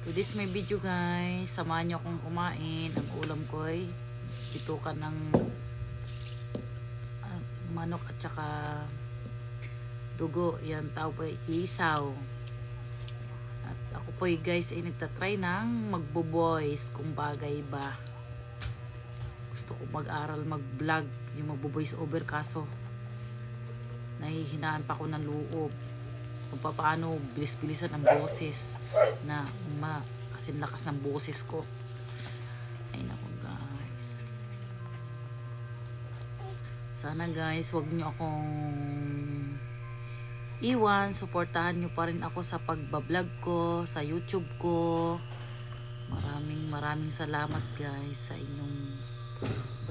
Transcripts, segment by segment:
To this my video guys, samahan nyo akong kumain. Ang ulam ko ay bituka ng manok at saka dugo. Yan tawag po ay isaw. At ako po guys ay nagtatry ng magbo-voice kung bagay ba. Gusto ko mag-aral mag-vlog, yung magbo-voice over, kaso nahihinaan pa ko ng loob kung paano bilis-bilisan ang boses na kasi lakas ng boses ko. Ay naku guys, sana guys wag nyo akong iwan, suportahan nyo pa rin ako sa pagbablog ko sa YouTube ko. Maraming salamat guys sa inyong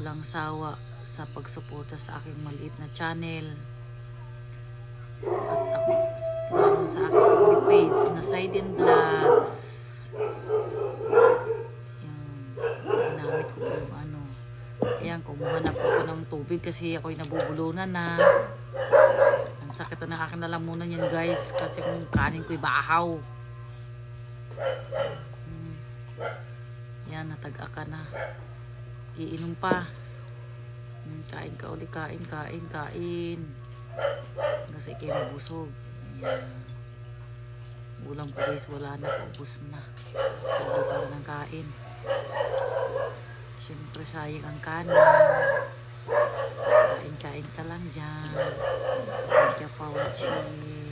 walang sawa sa pagsuporta sa aking maliit na channel. At ako sa aking page na Saiden Vlogs. Yan, ginamit ko po yung ano. Ayan, kumuha na po ako ng tubig kasi ako'y nabubulunan na. Ang sakit na ng aking lalamunan yan guys, kasi kung kanin ko'y bahaw. Yan, natag-aka na. Iinom pa. Kain ka ulit, kain. Kasi kayo mabusog. Ayan. Ulam ko guys, wala na, paubos na. Hindi pa rin ang kain. Siyempre sayang ang kanin. Kain ka lang dyan. Thank you for watching.